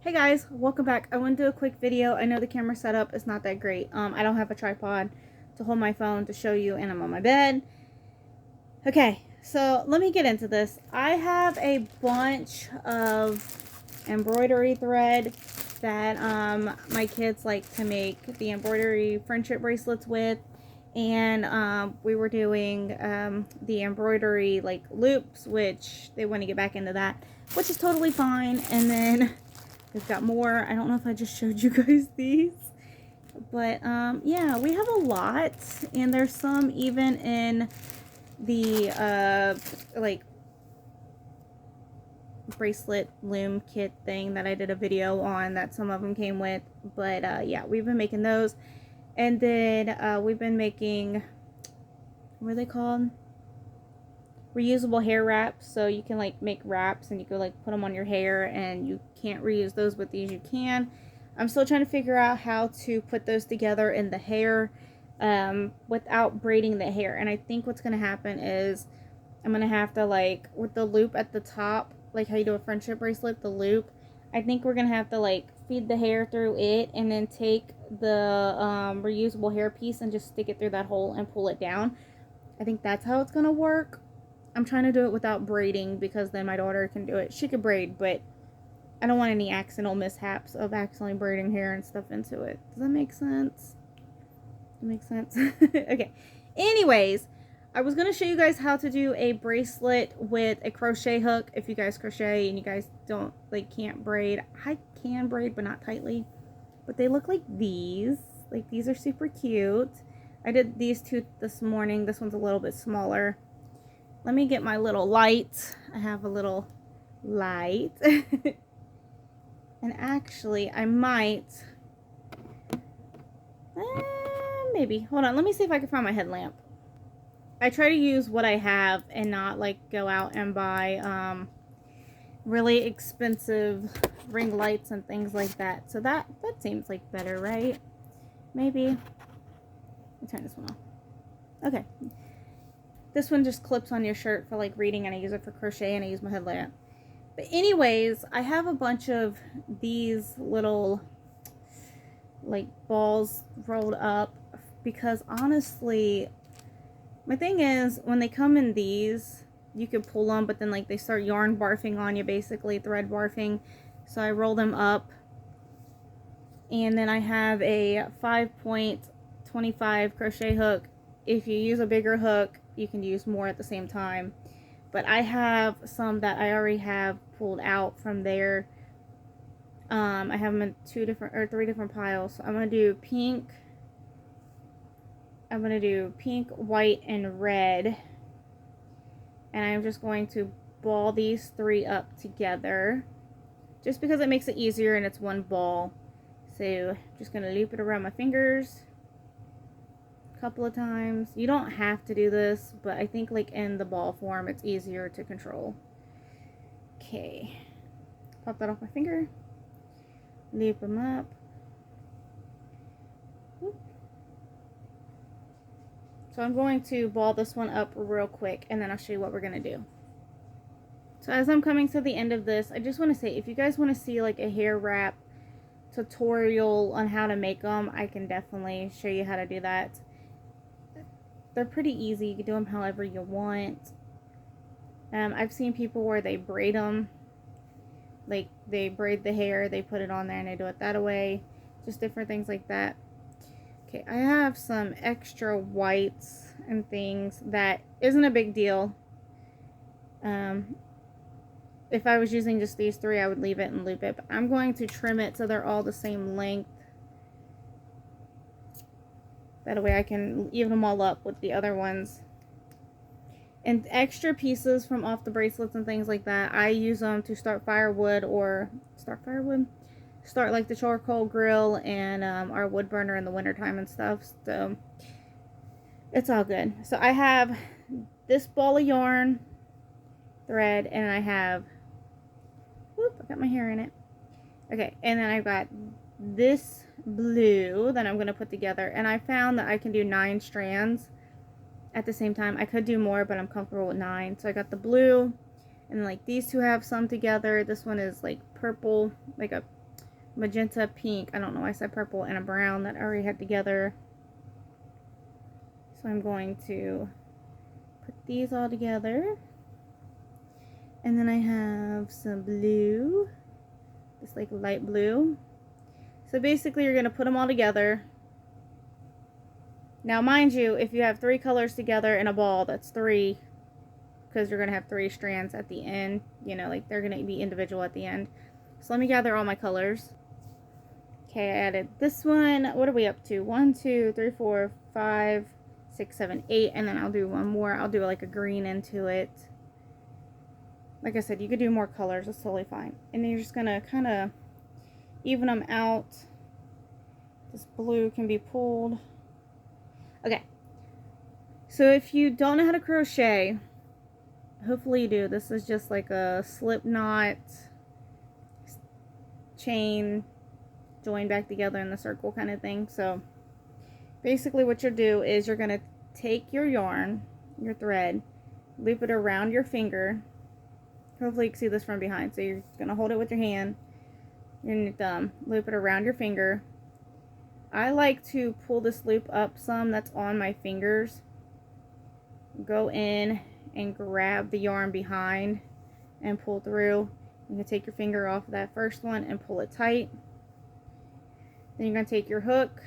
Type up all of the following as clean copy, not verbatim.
Hey guys, welcome back. I want to do a quick video. I know the camera setup is not that great. I don't have a tripod to hold my phone to show you, and I'm on my bed. Okay, so let me get into this. I have a bunch of embroidery thread that my kids like to make the embroidery friendship bracelets with, and we were doing the embroidery like loops, which they want to get back into that, which is totally fine. And then we've got more. I don't know if I just showed you guys these, but yeah, we have a lot, and there's some even in the like bracelet loom kit thing that I did a video on that some of them came with. But yeah, we've been making those, and then we've been making, what are they called? Reusable hair wraps. So you can like make wraps and you can like put them on your hair, and you can't reuse those. With these you can. I'm still trying to figure out how to put those together in the hair without braiding the hair. And I think what's going to happen is I'm going to have to, like, with the loop at the top, like how you do a friendship bracelet, the loop, I think we're going to have to like feed the hair through it and then take the reusable hair piece and just stick it through that hole and pull it down. I think that's how it's going to work. I'm trying to do it without braiding because then my daughter can do it. She could braid, but I don't want any accidental mishaps of accidentally braiding hair and stuff into it. Does that make sense? That makes sense? Okay. Anyways, I was going to show you guys how to do a bracelet with a crochet hook. If you guys crochet and you guys don't, like, can't braid. I can braid, but not tightly. But they look like these. Like, these are super cute. I did these two this morning. This one's a little bit smaller. Let me get my little light. I have a little light. And actually, I might... maybe. Hold on. Let me see if I can find my headlamp. I try to use what I have and not, like, go out and buy really expensive ring lights and things like that. So that seems like better, right? Maybe. Let me turn this one off. Okay. This one just clips on your shirt for, like, reading, and I use it for crochet, and I use my headlamp. But anyways, I have a bunch of these little, like, balls rolled up because, honestly, my thing is, when they come in these, you can pull them, but then, like, they start yarn barfing on you, basically, thread barfing. So I roll them up, and then I have a 5.25 crochet hook. If you use a bigger hook, you can use more at the same time. But I have some that I already have pulled out from there. I have them in 3 different piles. So I'm going to do pink. I'm going to do pink, white, and red. And I'm just going to ball these 3 up together. Just because it makes it easier and it's one ball. So just going to loop it around my fingers couple of times. You don't have to do this, but I think, like, in the ball form it's easier to control. Okay, pop that off my finger, loop them up. Whoop. So I'm going to ball this one up real quick, and then I'll show you what we're going to do. So as I'm coming to the end of this, I just want to say, if you guys want to see, like, a hair wrap tutorial on how to make them, I can definitely show you how to do that. They're pretty easy. You can do them however you want. I've seen people where they braid them. Like, they braid the hair, they put it on there, and they do it that way. Just different things like that. Okay, I have some extra whites and things that isn't a big deal. If I was using just these 3, I would leave it and loop it. But I'm going to trim it so they're all the same length. That way I can even them all up with the other ones. And extra pieces from off the bracelets and things like that, I use them to start firewood, or start like the charcoal grill and our wood burner in the wintertime and stuff. So it's all good. So I have this ball of yarn thread, and I have, whoop, I got my hair in it. Okay, and then I've got this blue that I'm going to put together, and I found that I can do 9 strands at the same time. I could do more, but I'm comfortable with 9. So I got the blue, and like these two have some together. This one is like purple, like a magenta, pink, I don't know why I said purple, and a brown that I already had together. So I'm going to put these all together. And then I have some blue, just like light blue. So basically you're going to put them all together. Now mind you, if you have 3 colors together in a ball, that's 3, because you're going to have 3 strands at the end. You know, like they're going to be individual at the end. So let me gather all my colors. Okay, I added this one. What are we up to? 1, 2, 3, 4, 5, 6, 7, 8. And then I'll do one more. I'll do like a green into it. Like I said, you could do more colors. It's totally fine. And then you're just going to kind of even them out. This blue can be pulled. Okay. So if you don't know how to crochet, hopefully you do. This is just like a slip knot, chain, join back together in the circle kind of thing. So basically what you'll do is you're going to take your yarn, your thread, loop it around your finger. Hopefully you can see this from behind. So you're going to hold it with your hand and your thumb, loop it around your finger. I like to pull this loop up some that's on my fingers. Go in and grab the yarn behind and pull through. You can take your finger off of that first one and pull it tight. Then you're going to take your hook,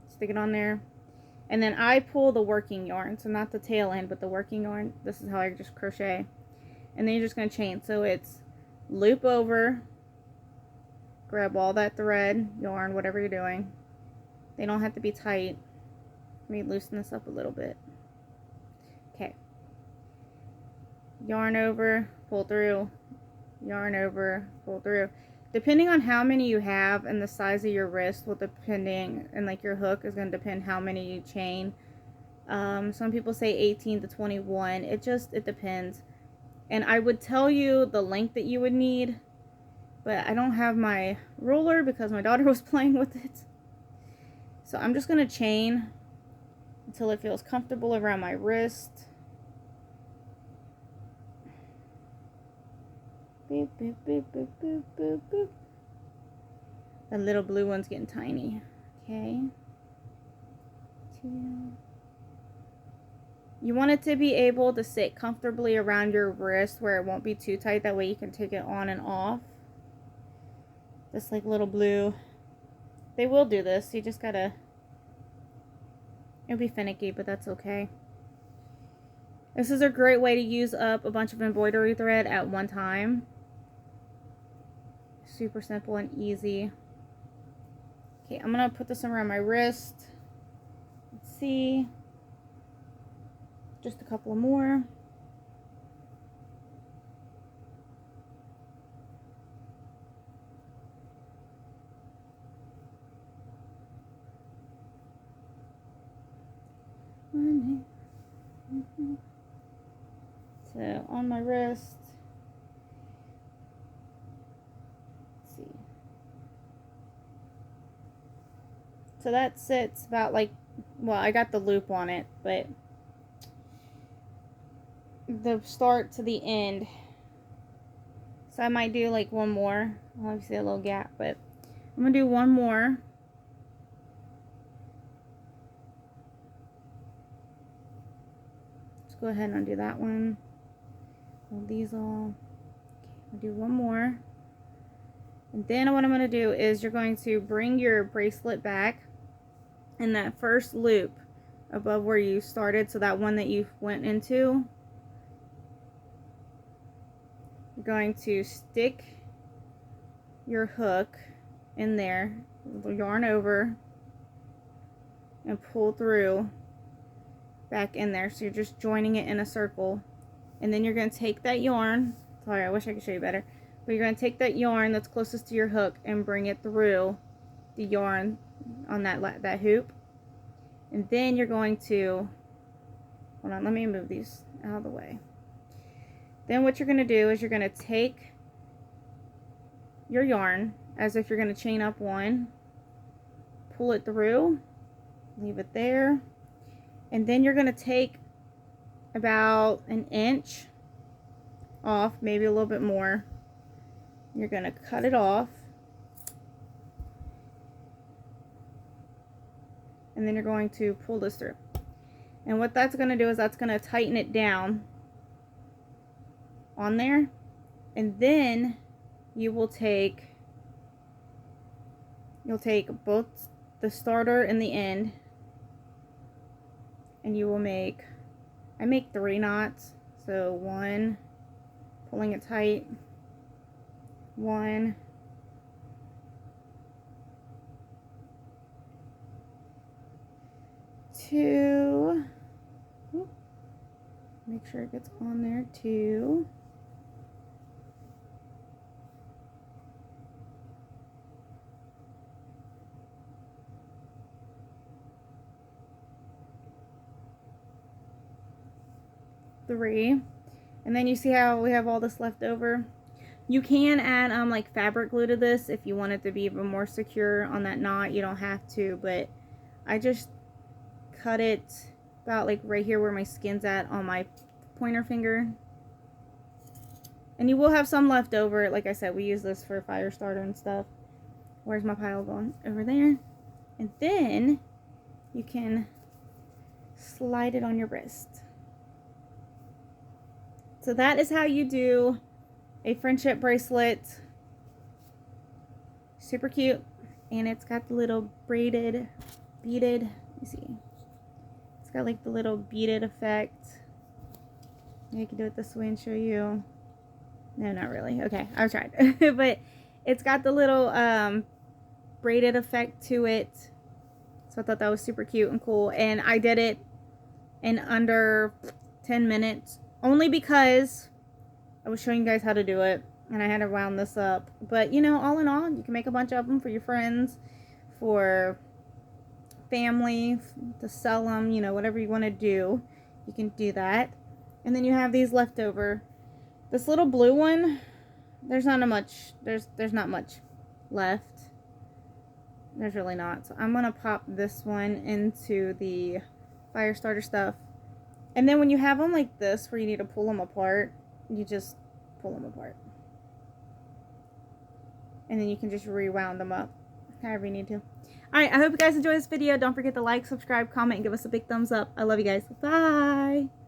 stick it on there, and then I pull the working yarn, so not the tail end but the working yarn. This is how I just crochet. And then you're just going to chain. So it's loop over, grab all that thread, yarn, whatever you're doing. They don't have to be tight. Let me loosen this up a little bit. Okay. Yarn over, pull through, yarn over, pull through. Depending on how many you have and the size of your wrist will depending, and like your hook is going to depend how many you chain. Some people say 18 to 21. It depends. And I would tell you the length that you would need, but I don't have my ruler because my daughter was playing with it. So I'm just going to chain until it feels comfortable around my wrist. Boop, boop, boop, boop, boop, boop, boop. The little blue one's getting tiny. Okay. 2. You want it to be able to sit comfortably around your wrist where it won't be too tight. That way you can take it on and off. Just like little blue. They will do this. You just gotta... It'll be finicky, but that's okay. This is a great way to use up a bunch of embroidery thread at one time. Super simple and easy. Okay, I'm gonna put this around my wrist. Let's see. Just a couple more. So on my wrist. Let's see. So that sits about like, well, I got the loop on it, but the start to the end. So I might do like one more. Obviously a little gap, but I'm gonna do one more. Let's go ahead and undo that one. Hold these all. Okay, I'll do one more. And then what I'm gonna do is you're going to bring your bracelet back in that first loop above where you started, so that one that you went into. You're going to stick your hook in there, yarn over, and pull through back in there. So you're just joining it in a circle. And then you're going to take that yarn, sorry, I wish I could show you better, but you're going to take that yarn that's closest to your hook and bring it through the yarn on that hoop. And then you're going to, hold on, let me move these out of the way. Then what you're going to do is you're going to take your yarn as if you're going to chain up one, pull it through, leave it there, and then you're going to take about an inch off, maybe a little bit more. You're going to cut it off, and then you're going to pull this through. And what that's going to do is that's going to tighten it down on there. And then you will take, you'll take both the starter and the end, and you will make, I make 3 knots. So 1, pulling it tight, 1, 2, make sure it gets on there, 2, 3, and then you see how we have all this left over. You can add like fabric glue to this if you want it to be even more secure on that knot. You don't have to, but I just cut it about like right here where my skin's at on my pointer finger. And you will have some left over. Like I said, we use this for fire starter and stuff. Where's my pile going? Over there. And then you can slide it on your wrist. So that is how you do a friendship bracelet. Super cute. And it's got the little braided, beaded, let me see. It's got like the little beaded effect. I can do it this way and show you. No, not really. Okay, I've tried. But it's got the little braided effect to it. So I thought that was super cute and cool. And I did it in under 10 minutes. Only because I was showing you guys how to do it. And I had to round this up. But, you know, all in all, you can make a bunch of them for your friends, for family, to sell them, you know, whatever you want to do. You can do that. And then you have these left over. This little blue one, there's not much left. There's really not. So I'm going to pop this one into the fire starter stuff. And then when you have them like this, where you need to pull them apart, you just pull them apart. And then you can just rewound them up, however you need to. Alright, I hope you guys enjoyed this video. Don't forget to like, subscribe, comment, and give us a big thumbs up. I love you guys. Bye!